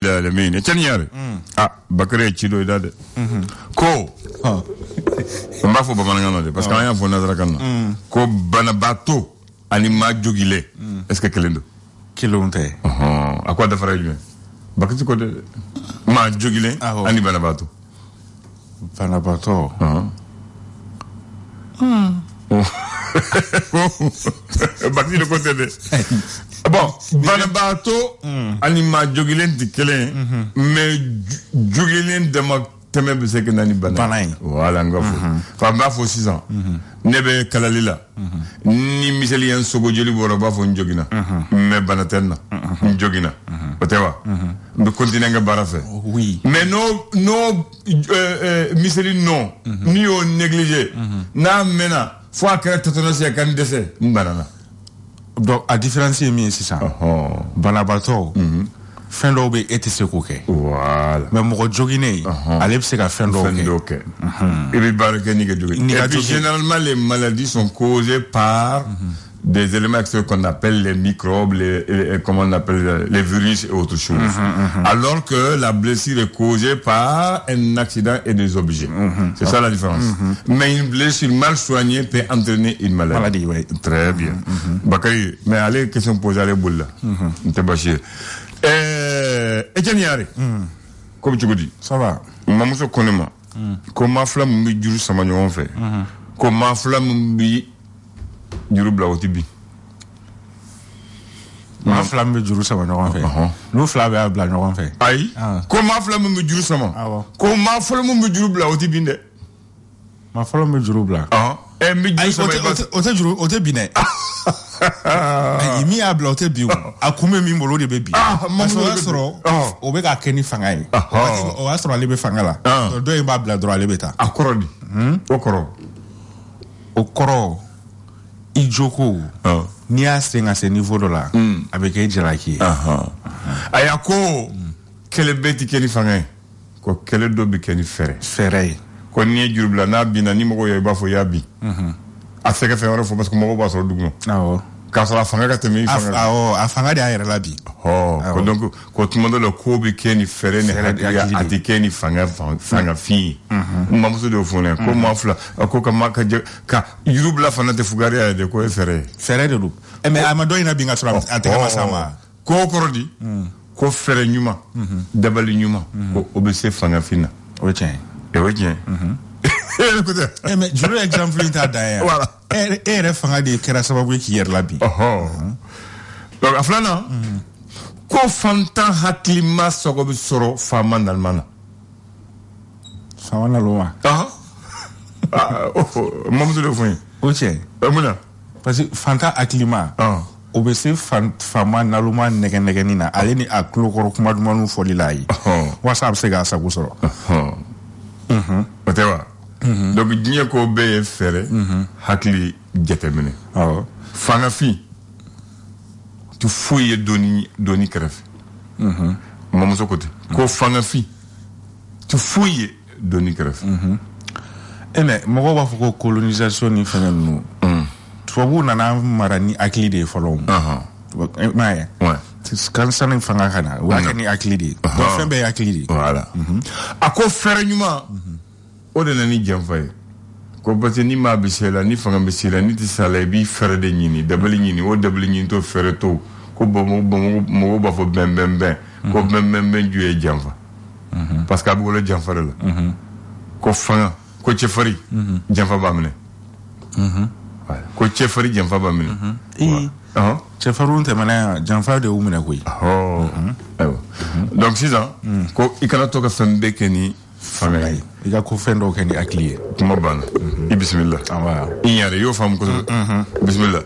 alamin tanyare bakare chido idade ko mba fo bamananga no parce que anya fo nazara kan ko banabato ani ma jogile est-ce que kelendo kilonte à quoi da fara jume bakati ko de ma jogile ani banabato bakati de côté de bon banabato ani ma jogile di kelen mais jogile de ma teme be se que nani banay voilà ngafo fa ba fo 6 ans nebe kalalila ni miseli en sogo jeli boro ba fo njogina mais banatenna njogina otewa be continuer nga barafe oui mais no miseli non ni o négliger na mena fo akere totonos ya kan dese banana donc à différencier mi c'est ça banabato fin dɔw bɛ e tɛ se k'o kɛ voilà mais mɔgɔ joginen ale bɛ se ka fɛn dɔw kɛ et puis baara kɛ ni ka jogin et puis généralement les maladies sont causées par des éléments qu'on appelle les microbes comment on appelle les virus et autres choses alors que la blessure est causée par un accident et des objets c'est ça la différence mais une blessure mal soignée peut entraîner une maladie ouais. Très bien Bakary mais allez question posée allez boule là t'es bâché Etienne Yare comme tu dis ça va mamuso konema ko ma flam bi juru sama ñoo fe ko ma flam bi juru bla otibi ma flam bi juru sama ñoo fe lu flam bi bla ñoo fe ay ko ma flam bi juru sama ko ma flam bi juru bla otibi de ma flam bi juru bla e mi juru sama o te juru o te bine ay mi a bla o te biu akume mi mbolo de bebi maso asro o be ka keni fanga yi o asro ale be fanga la do e ba bla dro ale beta akorodi okoro ijoko ni a senga se niveau do la avec e jiraki ayako kele beti keni fanga ko kele do be keni fere ko ni juru bla na bina ni mo yo ba fo ya bi a se ka fe wara fo parce que mo ba so dugno ka sala fanga ka temi fanga a fanga de ayere la bi ko donc ko tout monde le ko bi keni fere ne ati keni fanga fi mamuso de fone ko ma fla ko ka maka ka yurubla fana te fugari de ko fere de du mais amado ina bi nga sura ateka sama ko korodi ko fere nyuma dabali nyuma ko obese fanga fina o tien mais je veux exemple inta d'ailleurs voilà et fanga de kera sababu ki yer labi donc aflana ko fantan haklima sogo bi soro fama nalmana fama naloma mamuso de fon o tien amuna parce que fantan haklima o be se fama naloma nege na ale ni aklo koro kuma dumanu foli lai whatsapp se ga sago soro otewa donc digne ko be fere hakli jetemene fanga fi tu fouille doni kref mamuso côté ko fanga fi tu fouille doni kref mais mo ba ko colonisation ni fana nu tubabu nana marani akli de follow ouais kan sanin fanga kana wa ni akli de do fembe akli de voilà ako fere nyuma o de nani jamfaye ko parce ni ma bisela ni fanga bisela ni tisala bi fere de nyini dabali nyini o dabali nyini to fere to ko mo ba fo ben ko ben juye jamfa parce que abu le jamfa la ko fanga ko chefari jamfa ba mene voilà ko chefari jamfa ba mene chefarun te mana jamfa de umene koy donc 6 ans ko ikana to ka fembe keni fanga iga ko fendo keni aklié kuma bana bismillah wa inyare yo fam ko bismillah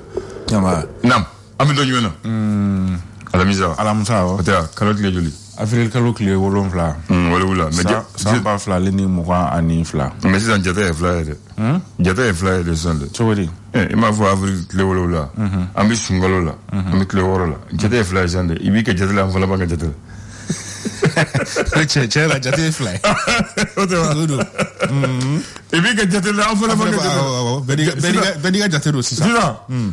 tama nam ami do nyuna ala misa o ta kalot le joli afril kalot le wolon fla wala mais ça ba fla le ni mo ani fla mais c'est jata fla de fla de sonde chori ma vo avril le wala ami sungolo la ami le wala jata fla jande ibi ke jata la fla ba jata che la jata fly otewa ibi ke jata la fla ba jata bediga jata do sisa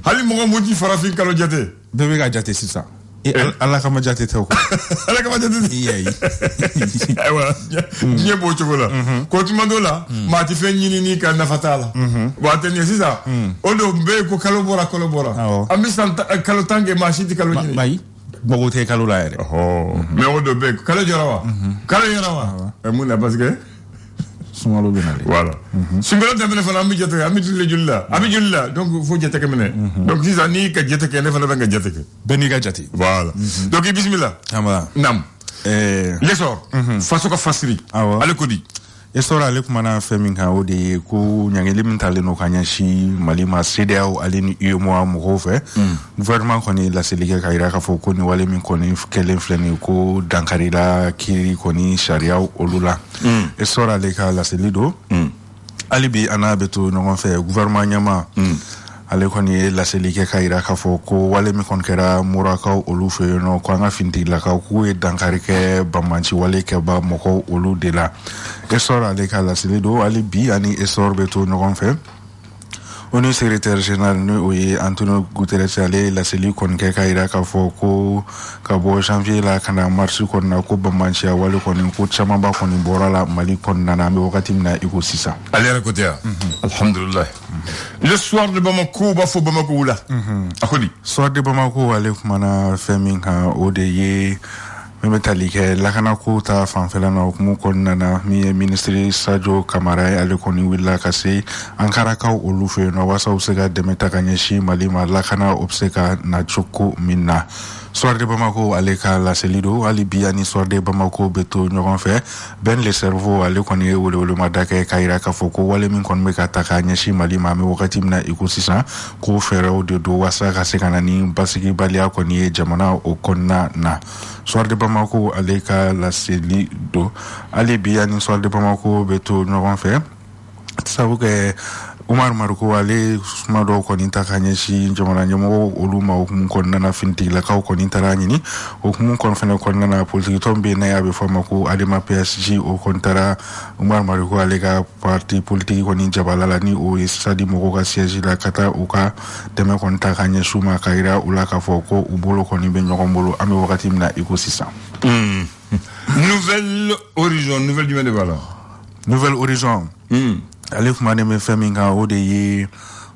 hali mo mo di farafin kalo jata bediga jata sisa ala kama jate te ko ala kama jate yeyi aywa nye bo chokola ko tumandola ma ti fe nyini ni ka nafatala wa tani sisa odo be ko kalobora ambi santa kalotange ma shiti kalo nyini mai bogo te kalo la ere me odo be kalo jorawa muna parce que sumalo benale voilà singolo demene fana ambi jete ambi julla donc faut jete kemene donc sisa ni ka jete ke ne fana nga jete ke beni ga jati voilà donc bismillah amala nam lesor faso ka fasiri ale ko di esora ale kuma na femi kan o de ko nyangeli mentale no kanya shi malima CDAO ale ni UMO mo fe gouvernement koni la selike ka ira ka fo ko ni wale min koni kelen fleni ko dankarira kiri koni sharia olula esora ale ka la selido ali bi anabeto no fe gouvernement nyama ale koni la selike ka ira ka fo ko wale mi kon kera muraka olu fe no ko nga finti la ka ku e dankarike bamanchi wale ke ba moko olu de la esor ale ka la selido ali bi ani esor beto no fe ONU secrétaire général ne oye Antonio Guterres ale la seli kon ke ka ira ka fo ko ka bo janvier la kana mars kon na ko bamanchi wale kon ko chama ba kon bora la mali kon na me wakati na iko sisa ale ra kotea alhamdulillah le soir de Bamako ba fo Bamako la akodi soir de Bamako ale kuma na femi kan o de ye metalike la kana ko ta fanfela na ko ko nana mi ministre Sadio Camara ale ko ni willa kase ankara ka olu fe no wasa usega de metakanyeshi malima la kana obseka na choko minna soir de Bamako ale ka la selido ali biani soir de Bamako beto nyoron fe ben le cerveau ale ko ni wole madaka kaira ka foko wale min kon me ka takanyeshi malima me wakati mna ikosisa ko fere o de do wasa ka sekana ni basiki balia ko ni jamana o konna na soir de Bamako ale ka la selido ali biani soir de Bamako beto nyoron fe sabu ke Umar Maruko ale mado ko ni takanyeshi jamana nyamo oluma o kon nana finti la ka ko ni tarani ni o kon fene kon nana politique tombe na yabe fama ko adema PSG o kon tara Umar Maruko ale ka parti politique ko ni jabalala ni o sadi mo ko siège la kata o ka deme kon takanyeshi ma kaira ula ka foko ubolo ko ni be nyokombolo ame wakati mna ecosystem nouvelle horizon nouvelle du de valeur nouvelle horizon ale kuma ne me femi nga o de ye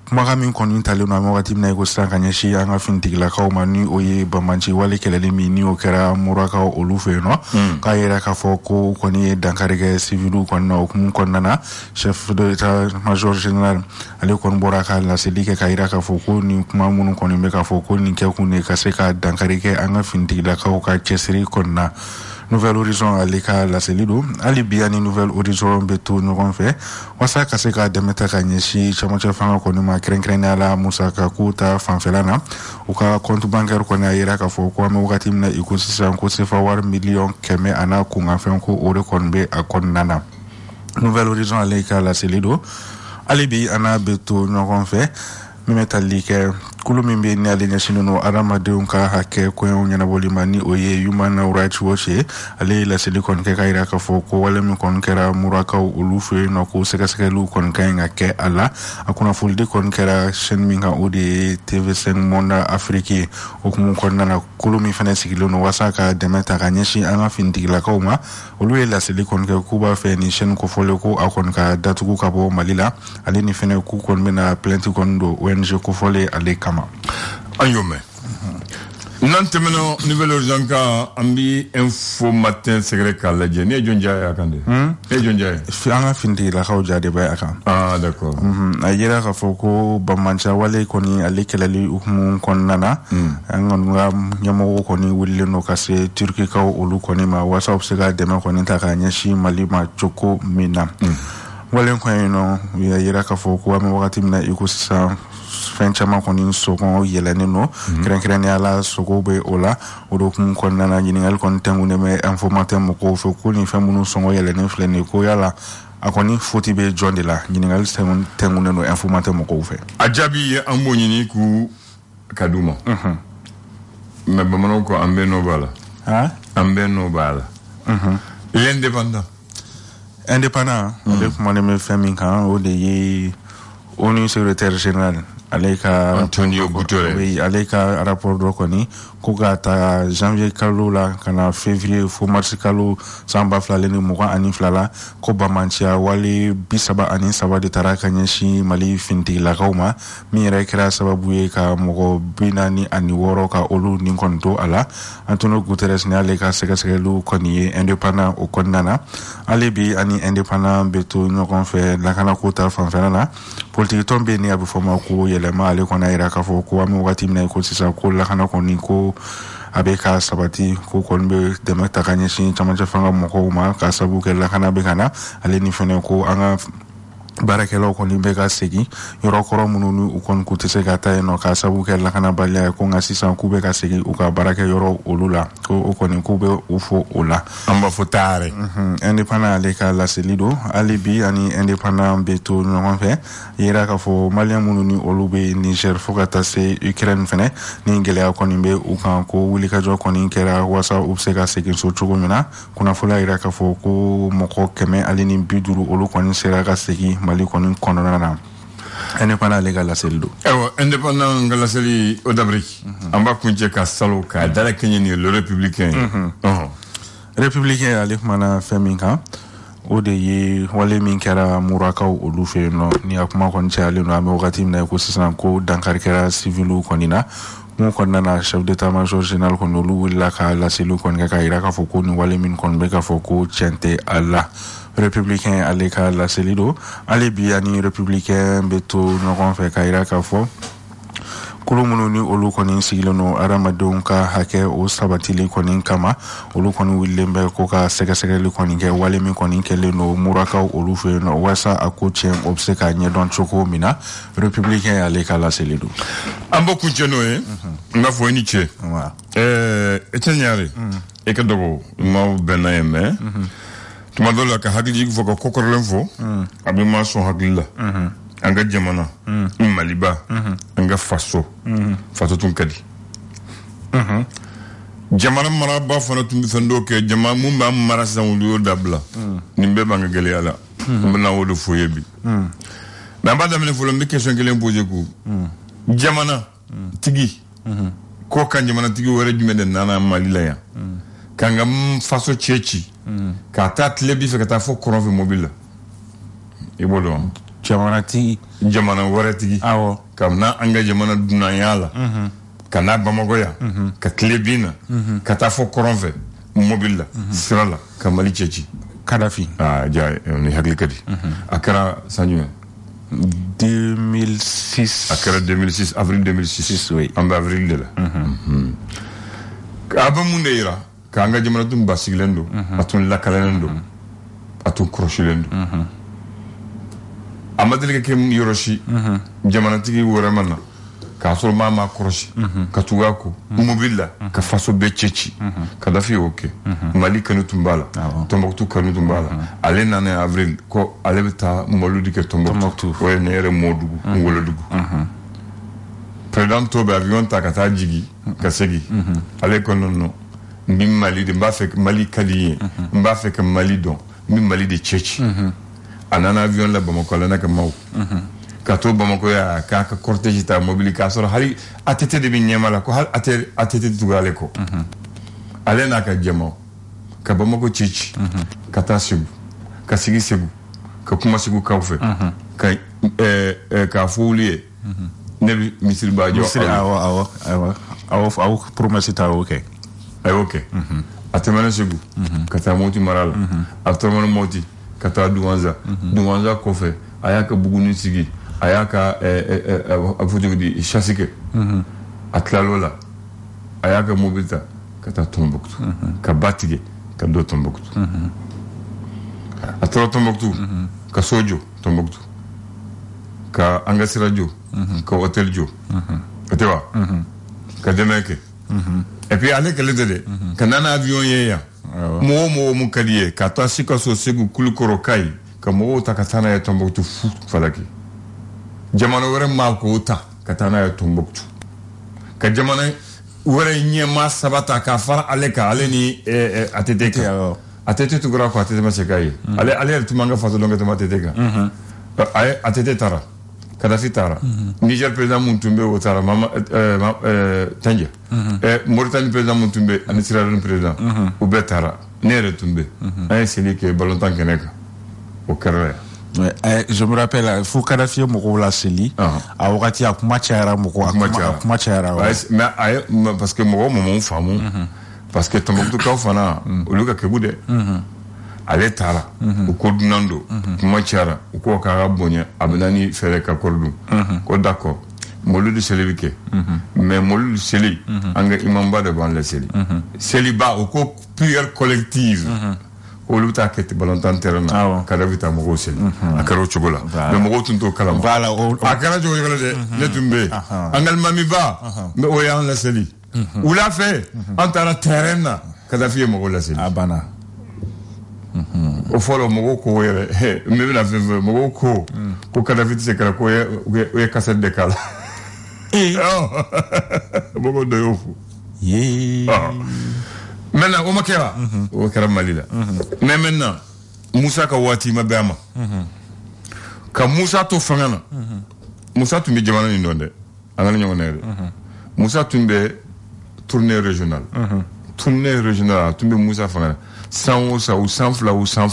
kuma ka min kɔni tale no amagati na ko san kanyeshi anga fintigla ka o mani o ye bamanchi wale kelele mi ni o kera muraka olu fe no ka yera ka fɔ ko kɔni dankarige civilu kɔni na o kun kɔnna chef de état major général ale kɔni bɔra ka la selike ka yera ka fɔ ko ni kuma munu kɔni be ka fɔ ko ni kɛ kun ne ka se ka dankarige anga fintigla ka o ka cɛsiri kɔnna Nouvelle Horizon ale ka la selido ali biani Nouvelle Horizon beto ɲɔgɔn fɛ wasa ka se ka dɛmɛ ta ka ɲɛsi camancɛ fanga kɔni ma kɛrɛnkɛrɛnnenya la musaka ko ta fanfɛla na u ka compte bancaire kɔni a yira ka fɔ ko an bɛ wagati min na i ko sisan ko sefa wari miliyɔn 100 ana kunkanfɛn ko o de kɔni bɛ a kɔnɔna na Nouvelle Horizon ale ka la selido ali bi ana beto ɲɔgɔn fɛ min bɛ tali kɛ kulu min be ni ale ɲɛsinen no adamadenw ka hakɛ kɔɲɔw ɲɛnabɔli ma ni o ye Human Rights Watch ye ale laseli kɔni kɛ ka yira ka fɔ ko wale min kɔni kɛra murakaw olu fɛ yen nɔ ko sɛgɛsɛgɛliw kɔni ka ɲi ka kɛ a la a kunnafolidi kɔni kɛra chaîne min kan o de ye TV5 Monde Afrique okumu kɔnɔna na kulu min fɛnɛ sigilen no wasa ka dɛmɛ ta ka ɲɛsin an ka finitigilakaw ma olu ye laseli kɔni kɛ k'u b'a fɛ ni chaîne kofɔlen ko a kɔni ka datugu ka bɔ Mali la ale ni fɛnɛ k'u kɔni bɛna plainte kɔni don ONG kofɔlen ale kama an y'o mɛn n'an tɛmɛna Nouvelle Horizon kan an bi info matin sɛgɛrɛ k'a lajɛ ni ye jɔn ja ye a kan de ne ye jɔn ja ye an ka finitigilakaw ja de bɛ a kan d'accord a yira k'a fɔ ko bamanca wale kɔni ale kɛlɛli hukumu kɔnɔna na an kɔni ka ɲɛmɔgɔw kɔni wulilen no ka se turkikaw olu kɔni ma wasa u bɛ se ka dɛmɛ kɔni ta k'a ɲɛsin Mali ma cogo min na wale kɔni nɔ a yira k'a fɔ ko an bɛ wagati min na i ko sisan fɛn caman kɔni sɔgɔn yɛlɛnen no kɛrɛnkɛrɛnnenya la sogo be o la o do kun kɔnɔna na ɲininkali kɔni tɛnkunen bɛ informateur mɔgɔw fɛ ko ni fɛn minnu sɔngɔ yɛlɛnen filɛ nin ye ko yala a kɔni foti be jɔn de la ɲininkali tɛnkunen no informateur mɔgɔw fɛ a jaabi ye an b'o ɲini k'u ka d'u ma mais bamananw ko an bɛɛ nɔ b'a la an bɛɛ nɔ b'a la l'indépendant ale kumanen bɛ fɛn min kan o de ye ONU secrétaire général ale ka Antonio Guterres oui ale ka rapport do koni ko ka ta janvier kalo la kana février fo mars kalo samba fla ni mugan ani fla ko bamancia wale bisaba ani saba de tara kanyeshi mali finti la kauma mi yɛrɛ kɛra sababu ye ka mɔgɔ binani ani wɔɔrɔ ka olu ni kɔnto ala Antonio Guterres ni ale ka sɛgɛsɛgɛliw kɔni ye indépendant o kɔnɔna na ale bi ani indépendant bɛ to ɲɔgɔn fɛ lakana ko ta fanfɛla la politique tɔn bɛ ni a bɛ fɔ ma ko yɛlɛma ale kɔni yɛrɛ k'a fɔ ko an bɛ wagati min na ko sisan ko lakana kɔni ko a bɛ ka sabati ko kɔni bɛ dɛmɛ ta ka ɲɛsin camancɛ fanga mɔgɔw ma ka sabu kɛ lakana bɛ ka na ale ni fɛnɛ ko an ka baarakɛlaw kɔni bɛ ka segin yɔrɔ kɔrɔ minnu ni u kɔni k'u tɛ se ka taa yen nɔ ka sabu kɛ lakanabaliya ye ko nka sisan k'u bɛ ka segin u ka baarakɛ yɔrɔ olu la ko o kɔni k'u bɛ u fo o la an b'a fɔ taare indépendant ale ka laseli don hali bi ani indépendant bɛ to ɲɔgɔn fɛ yira k'a fɔ maliyɛn minnu ni olu bɛ Niger fo ka taa se Ukraine fɛnɛ ni gɛlɛya kɔni bɛ u kan ko wulikajɔ kɔni kɛra wasa u bɛ se ka segin so cogo min na kunnafoniya yira k'a fɔ ko mɔgɔ 150 olu kɔni sera ka segin Mali kɔni kɔnɔna na indépendant ale ka laseli don indépendant ka laseli o dabiri an b'a kuncɛ ka salo ka dala kɛɲɛ ni le républicain républicain ale kumana fɛn min kan o de ye wale min kɛra murakaw olu fɛ yen nɔ ni a kuma kɔni cayalen don an bɛ wagati min na ko sisan ko dankari kɛra civiliw kɔni na mun kɔnɔna na chef d'état-major général kɔni olu wulila ka laseliw kɔni kɛ ka yira k'a fɔ ko ni wale min kɔni bɛ k'a fɔ ko tiɲɛ tɛ a la républicain ale ka laseli don ale bi ani républicain bɛ to ɲɔgɔn fɛ ka yira k'a fɔ kulu minnu ni olu kɔni sigilen don adamadenw ka hakɛ o sabatili kɔni kama olu kɔni wililen bɛ ko ka sɛgɛsɛgɛli kɔni kɛ wale min kɔni kɛlen don murakaw olu fɛ yen nɔ walasa a ko tiɲɛ o bɛ se ka ɲɛdɔn cogo min na républicain ale ka laseli don an b'o kuncɛ n'o ye n b'a fɔ i ni ce Etienne Ɲare e ka dɔgɔ maaw bɛnna ye mɛ tuma dɔw la ka hakili jigin fɔ ka kokɔrɔlen fɔ a bɛ maa sɔn hakili la an ka jamana Maliba an ka faso tun ka di jamana maraba fana tun bɛ fɛn dɔw kɛ jamana mun b'an mara sisan olu y'o dabila nin bɛɛ b'an ka gɛlɛya la n bɛna o de fɔ ye bi mais an b'a daminɛ fɔlɔ n bɛ question kelen poser ko jamana tigi ko kan jamana tigi wɛrɛ jumɛn de nana Mali la yan k'an ka faso cɛ ci k'a taa tile bi fɛ ka taa fɔ kɔrɔn fɛ mobile la i b'o dɔn jamana wɛrɛ tigi awɔ kabini an ka jamana dunanya la ka n'a Bamakɔ yan ka tile bi na ka taa fɔ kɔrɔn fɛ mobile la sira la ka Mali cɛ ci Kadhafi ja ni hakili ka di a kɛra san jumɛn 2006 a kɛra 2006 avril 2006 oui an bɛ avril de la a bɛ mun de yira k'an ka jamana tun basigilen don a tun lakalenen don a tun kɔrɔsilen don a ma deli ka kɛ yɔrɔ si jamanatigi wɛrɛ ma na k'a sɔrɔ maa ma kɔrɔsi ka tugu a kɔ mobile la ka faso bɛɛ cɛ ci Kadhafi y'o kɛ Mali kanu tun b'a la Tombouctou kanu tun b'a la ale nana avril ko ale bɛ taa mɔludi kɛ Tombouctou o ye ne yɛrɛ Mɔdugu Ngolodugu président tɔ bɛ avion ta ka taa jigi ka segin ale ko non n bɛ Mali de n b'a fɛ Mali ka di ye n b'a fɛ ka Mali dɔn n bɛ Mali de cɛ ci a nana avion la Bamakɔ la ne ka maaw ka to Bamakɔ ya k'a ka cortège ta mobile k'a sɔrɔ hali ATT de bɛ ɲɛma la ko hali ATT tugu ale kɔ ale n'a ka jɛmaw ka Bamakɔ ci ka taa Segu ka sigi Segu ka kuma Segukaw fɛ k'a fɔ olu ye ne bɛ misiri b'a jɔ aw promesse ta o kɛ a y'o kɛ a tɛmɛna Segu ka taa Moti mara la a tɛmɛna Moti ka taa Duwanza kɔfɛ a y'a ka Buguni sigi a y'a ka a fɔ cogo di chasse kɛ a tilal'o la a y'a ka mobili ta ka taa Tombouctou ka ba tigɛ ka don Tombouctou a tora Tombouctou ka so jɔ Tombouctou ka an ka sira jɔ ka hôtel jɔ o tɛ wa ka dɛmɛ kɛ et puis ale kɛlen tɛ dɛ ka nana avion ye yan mɔgɔ mɔgɔ mun ka di ye ka taa Sikaso Segu Kulikɔrɔ Kayi ka mɔgɔw ta ka taa n'a ye Tombouctou fu falaki jamana wɛrɛ maa k'o ta ka taa n'a ye Tombouctou ka jamana wɛrɛ ɲɛmaa saba ta k'a fara ale kan ale ni ATT kan ATT tugura ko ATT ma se k'a ye ale yɛrɛ tun b'an ka faso dɔn ka tɛmɛ ATT kan a ye ATT taara Kadhafi tara Niger président Muntumbe o tara mama Tanja Mauritanie président Muntumbe ani Sierra Leone président o bɛɛ tara ne yɛrɛ tun bɛ an ye seli kɛ balontan kɛnɛ kan o kɛra je me rappelle fo Kadhafi ye mɔgɔw la seli a wagati a kuma cayara mɔgɔ a kuma cayara mais parce que mɔgɔw ma faamu parce que Tombouctou fana olu ka kɛbu dɛ ale taara u ko dunan don kuma cayara u ko k'a ka bonya a bɛ na ni fɛɛrɛ ka kɔrɔ dun ko d'accord mɔludi seli bɛ kɛ mais mɔludi seli an ka imamba de b'an la seli seliba u ko prière collective olu bɛ taa kɛ balontan terrain na Kadhafi taa mɔgɔw seli a kɛra o cogo la mais mɔgɔw tun t'o kalama a kɛra cogo la dɛ ne tun bɛ yen an ka alimami ba mais o y'an la seli wula fɛ an taara terrain na Kadhafi ye mɔgɔw la seli a banna o fɔlɔ mɔgɔw ko yɛrɛ n bɛna fɛn fɛn mɔgɔw ko Kadhafi tɛ se kɛra ko o ye cassette de k'a la mɔgɔw dɔ y'o fɔ maintenant o ma kɛ wa o kɛra Mali la mais maintenant Musa ka waati ma bɛn a ma ka Musa to fanga na Musa tun bɛ jamana nin dɔn dɛ an ka ni ɲɔgɔn na yɛrɛ Musa tun bɛ tournée régionale a tun bɛ Musa fanga na san o san u san fila u san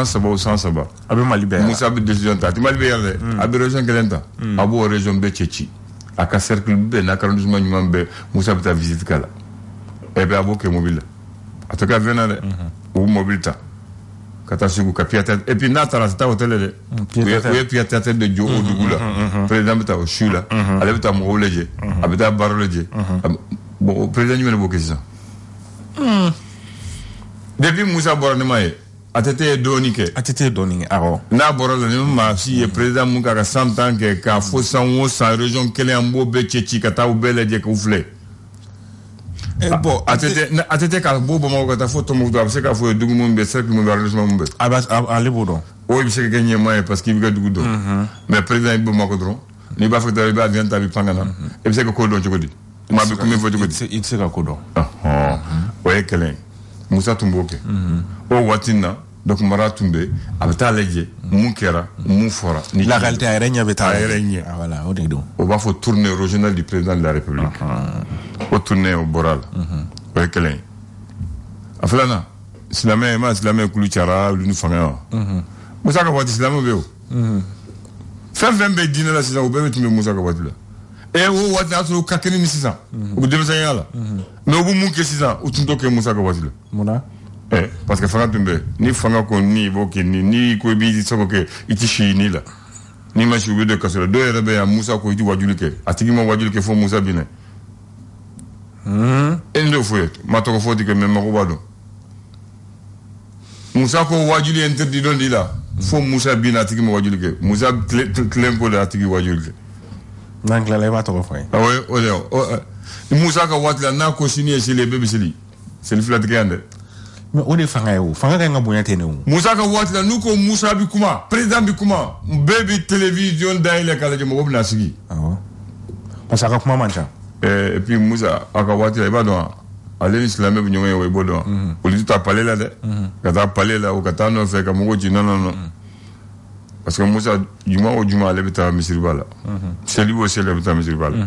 saba u san saba a bɛ Mali bɛɛ Musa bɛ décision ta a tɛ Mali bɛɛ yɛrɛ dɛ a bɛ région kelen ta a b'o région bɛɛ cɛ ci a ka cercle bɛɛ n'a ka arrondissement ɲuman bɛɛ Musa bɛ taa visite k'a la a b'o kɛ mobile la a tɛ ka fɛn na dɛ u bɛ mobile ta ka taa Segu ka pied-à-terre et puis n'a taara a tɛ taa hôtel dɛ u ye pied-à-terre de jɔ o dugu la président bɛ taa o su la ale bɛ taa mɔgɔw lajɛ a bɛ taa baara lajɛ bon président jumɛn de b'o kɛ sisan depuis Musa bɔra ne ma ye a tɛ ye dɔɔnin kɛ awɔ n'a bɔra la ni maa si ye président mun k'a ka 100 ans kɛ k'a fɔ san o san région kelen an b'o bɛɛ cɛ ci ka taa u bɛɛ lajɛ k'u filɛ bon a tɛ k'a bɔ Bamakɔ ka taa fɔ Tombouctou a bɛ se k'a fɔ dugu mun bɛ cercle mun bɛ arrondissement mun bɛ ale b'o dɔn o bɛ se ka kɛ ɲɛmaa ye parce que i bɛ ka dugu dɔn mais président i bɛ Bamakɔ dɔrɔn n'i b'a fɛ i b'a avion ta i bɛ pan ka na i bɛ se ka ko dɔn cogo di maa bɛ kun min fɔ cogo di i tɛ se ka ko dɔn o ye kɛlɛ ye Musa tun b'o kɛ o waati na donc mara tun bɛ a bɛ taa lajɛ mun kɛra mun fɔra lakali tɛ a yɛrɛ ɲɛ bɛ taa a yɛrɛ ɲɛ voilà o de don o b'a fɔ tournée régionale du président de la République o tournée o bɔra la o ye kɛlɛ ye a filanan silamɛ ma silamɛ kulu cayara olu ni fanga wa Musa ka waati silamɛ bɛ o fɛn fɛn bɛ diinɛ la sisan o bɛɛ bɛ tun bɛ Musa ka waati la o waati y'a sɔrɔ u ka kɛnɛ ni sisan u bɛ denmisɛnninya la mais u bɛ mun kɛ sisan u tun t'o kɛ Musa ka waati la munna parce que fanga tun bɛ ni fanga ko ni b'o kɛ ni ko i b'i se k'o kɛ i tɛ si ni la n'i ma si u bɛ don kaso la dɔw yɛrɛ bɛ yan Musa ko i tɛ wajuli kɛ a tigi ma wajuli kɛ fo Musa binna e ni t'o fɔ ye ma tɔgɔ fɔ ti kɛ mais mago b'a dɔn Musa ko wajuli interdit dɔn di la fo Musa binna a tigi ma wajuli kɛ Musa tilen ko de a tigi wajuli kɛ n'an tilala i b'a tɔgɔ fɔ ye o de Musa ka waati la n'a ko sini ye seli bɛɛ bɛ seli filatigɛ yan dɛ mais o de fanga ye o fanga kan ka bonya ten ne o Musa ka waati la n'u ko Musa bi kuma président bi kuma bɛɛ bi télévision dayɛlɛ k'a lajɛ mɔgɔw bɛna sigi awɔ parce que a ka kuma man ca et puis Musa a ka waati la i b'a dɔn ale ni silamɛ bɛ ɲɔgɔn ye o i b'o dɔn olu tɛ taa palais la dɛ ka taa palais la o ka taa nɔfɛ ka mɔgɔw ci non parce que Musa juma o juma ale bɛ taa misiriba la seli o seli ale bɛ taa misiriba la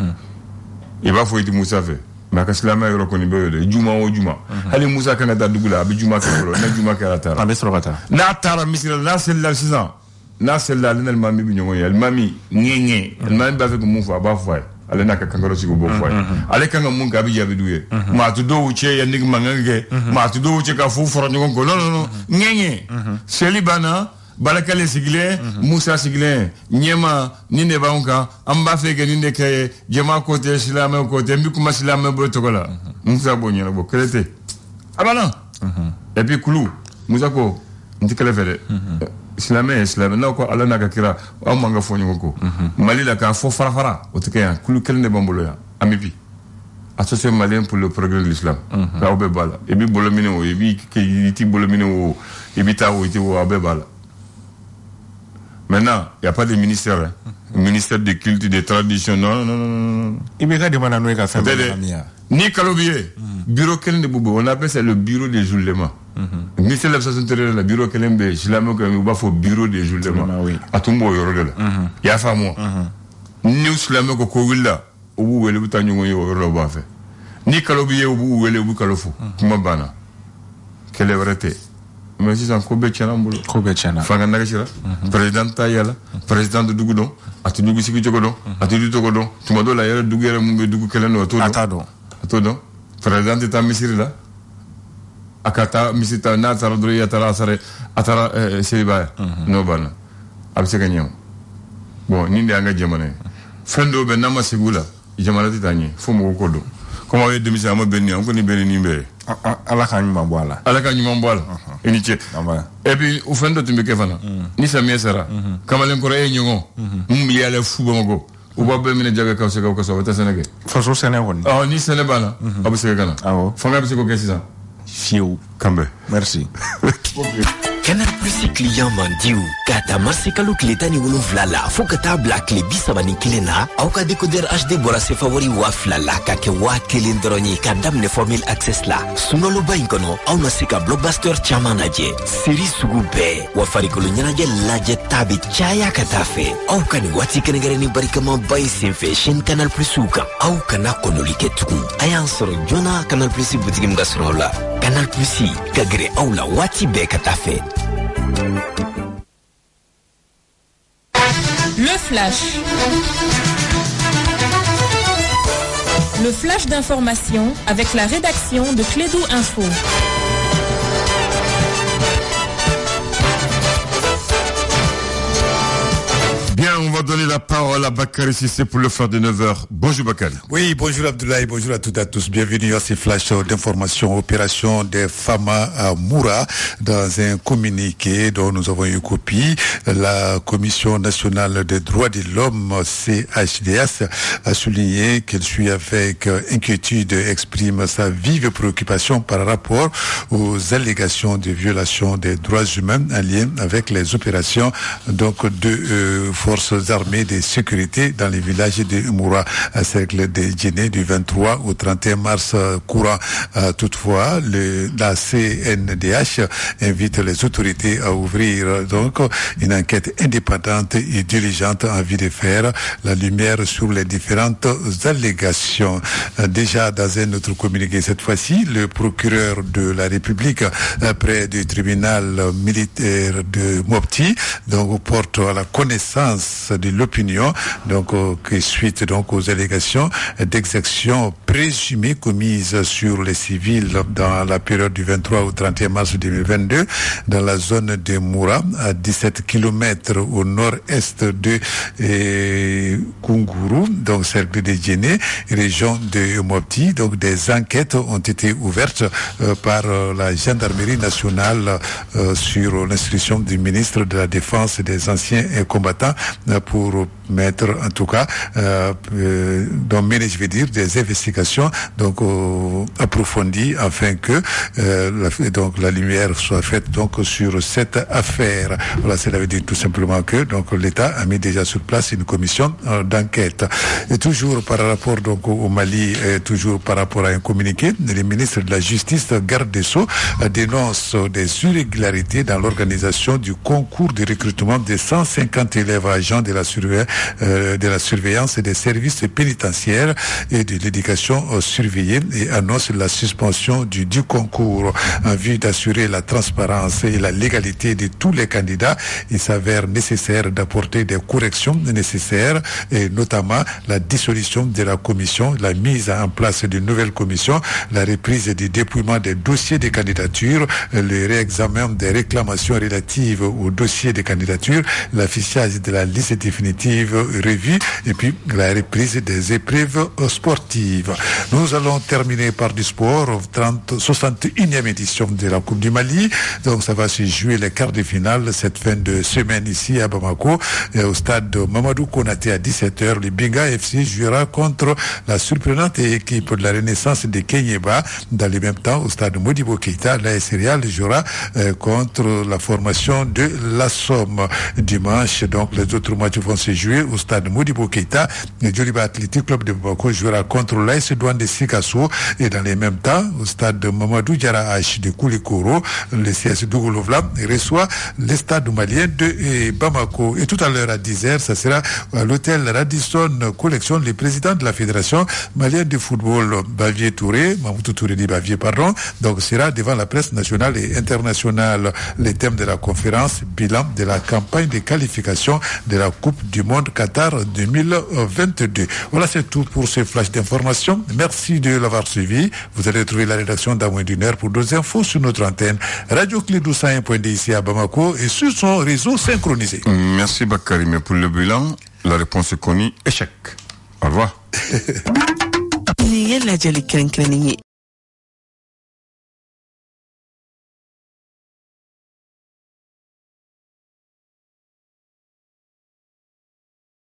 i b'a fɔ i tɛ Musa fɛ mais a ka silamɛ yɔrɔ kɔni bɛ y'o de juma o juma hali Musa kan ka taa dugu la a bɛ juma kɛ fɔlɔ n'a juma kɛra a taara a bɛ sɔrɔ ka taa n'a taara misiri la n'a selila sisan n'a selila ale ni alimami bɛ ɲɔgɔn ye alimami ŋɛŋɛ alimami b'a fɛ ka mun fɔ a b'a fɔ a ye ale n'a ka kankɔrɔ sigi o b'o fɔ a ye ale kan ka mun kɛ a bɛ jaabi d'u ye maa tɛ dɔw cɛ yan nege mankan kɛ maa tɛ dɔw cɛ ka fu fara ɲɔgɔn kɔ non ŋɛŋɛ seli banna Balakale sigilen Musa sigilen ɲɛma nin de b'anw kan an b'a fɛ ka nin de kɛ ye jama ko tɛ silamɛ ko tɛ n bɛ kuma silamɛ bolo tɔgɔ la Musa b'o ɲɛnabɔ kɛlɛ tɛ a banna et puis kulu Musa ko n tɛ kɛlɛ fɛ dɛ silamɛ ye silamɛ n'aw ko Ala n'a ka kira aw man ka fɔ ɲɔgɔn kɔ Mali la k'a fɔ fara o tɛ kɛ yan kulu kelen de b'an bolo yan an bɛ bi Association malienne pour le progrès de l'islam aw bɛɛ b'a la i b'i bolo minɛ o i t'i bolo minɛ o i bɛ taa o i tɛ o aw bɛɛ b'a la. Maintenant, il n'y a pas de ministère. Hein. Ministère de culte, de tradition. Non. Il y a des gens qui ont fait Ni Kalobié, bureau quel de Boubou, on appelle ça le bureau des joulements. ministère de l'absence intérieure la bureau kelembe silamo ko ba fo bureau des jugement atumbo yoro de la ya fa mo ni silamo ko willa o bu wele buta nyungo yoro ba fe ni kalo bi bu wele bu kalo fu kuma bana kele vrete mais si san ko be chana mbulo ko be chana fa ngana gashira président tayala président de dugudo atu dugu sigi jogodo atu du jogodo tuma do la yara dugu yara mu be dugu kele no to do président ta misiri la akata misita na tara do ya tara sare atara seliba no bana abse ganyo bon ni ndi anga jamane fendo be nama sigula jamana titanye fo mo ko do comment we demisi ama benni am ko ni benni be ala ka nyuma boala iniche et puis au fendo timbe kefana ni samia sara kamalen ko re nyongo yale fu bamago o babbe mine jaga ka se ka so wata senege faso senegal ni senebala abse kana fanga bse ko kesisa fiu kambe merci Canal Plus client mandiu kata marsikalu kletani wolonfla la fo ka taa bila kile 30 kelen na aw ka décodeur HD bɔra se favori wa fila la ka kɛ wa kelen dɔrɔn ye ka daminɛ formule access la sunɔlɔba in kɔnɔ aw na se ka blockbuster caman lajɛ série sugu bɛɛ wa farikolo ɲɛnajɛ lajɛ ta bɛ caya ka taa fɛ aw ka nin waati kɛrɛnkɛrɛnni barikamanba in senfɛ chaîne Canal Plus kan aw kana kɔnɔli kɛ tugun a y'an sɔrɔ joona Canal Plus boutique min ka sɔrɔ aw la Canal Plus ka gɛrɛ aw la waati bɛɛ ka taa fɛ. Le flash. Le flash d'information avec la rédaction de Clédou Info. Bien, on va donner la parole à Bakary Sissé pour le faire de 9h. Bonjour Bakary. Oui, bonjour Abdoulaye, bonjour à toutes et à tous. Bienvenue à ces flashs d'information opération des Fama à Moura. Dans un communiqué dont nous avons eu copie, la Commission nationale des droits de l'homme, CHDS, a souligné qu'elle suit avec inquiétude et exprime sa vive préoccupation par rapport aux allégations de violation des droits humains en lien avec les opérations donc de forces armées de sécurité dans les villages de Moura, à cercle de Djéné du 23 au 31 mars courant. Toutefois, la CNDH invite les autorités à ouvrir donc une enquête indépendante et diligente en vue de faire la lumière sur les différentes allégations. Déjà dans un autre communiqué cette fois-ci, le procureur de la République près du tribunal militaire de Mopti donc porte à la connaissance de l'opinion donc qui suite donc aux allégations d'exactions présumées commises sur les civils dans la période du 23 au 31 mars 2022 dans la zone de Moura à 17 km au nord-est de Kunguru donc cercle de Djéné, région de Mopti. Donc des enquêtes ont été ouvertes par la gendarmerie nationale sur l'instruction du ministre de la Défense des anciens combattants pour mettre en tout cas donc mener je vais dire des investigations donc approfondies afin que donc la lumière soit faite donc sur cette affaire. Voilà, cela veut dire tout simplement que donc l'État a mis déjà sur place une commission d'enquête. Et toujours par rapport donc au Mali, et toujours par rapport à un communiqué, le ministre de la Justice, garde des Sceaux, dénonce des irrégularités dans l'organisation du concours de recrutement des 150 élèves agents de la surveillance et des services pénitentiaires et de l'éducation surveillée et annonce la suspension du concours en vue d'assurer la transparence et la légalité de tous les candidats. Il s'avère nécessaire d'apporter des corrections nécessaires et notamment la dissolution de la commission, la mise en place d'une nouvelle commission, la reprise du dépouillement des dossiers de candidature, le réexamen des réclamations relatives aux dossiers de candidature, l'affichage de la liste définitive revue et puis la reprise des épreuves sportives. Nous allons terminer par du sport, 61e édition de la Coupe du Mali. Donc ça va se jouer les quarts de finale cette fin de semaine ici à Bamako au stade Mamadou Konaté à 17h. Le Binga FC jouera contre la surprenante équipe de la Renaissance de Kenyeba. Dans le même temps, au stade Modibo Keita, l'AS Real jouera contre la formation de la Somme. Dimanche, donc les autres matchs vont se jouer au stade Modibo Keïta. Le Djoliba Athletic Club de Bamako jouera contre l'AS Douane de Sikasso. Et dans les mêmes temps, au stade Mamadou Diarra H de Koulikoro, le CS Dougolovla reçoit le stade malien de Bamako. Et tout à l'heure à 10h, ça sera à l'hôtel Radisson Collection, le président de la Fédération malienne de football, Bavier Touré, Mamoutou Touré dit Bavier, pardon, donc sera devant la presse nationale et internationale. Les thèmes de la conférence, bilan de la campagne de qualification de la Coupe du Monde Qatar 2022. Voilà, c'est tout pour ce flash d'information. Merci de l'avoir suivi. Vous allez trouver la rédaction dans moins d'une heure pour d'autres infos sur notre antenne Radio Clédou 101.d ici à Bamako et sur son réseau synchronisé. Merci Bakary, mais pour le bilan, la réponse est connue, échec. Au revoir.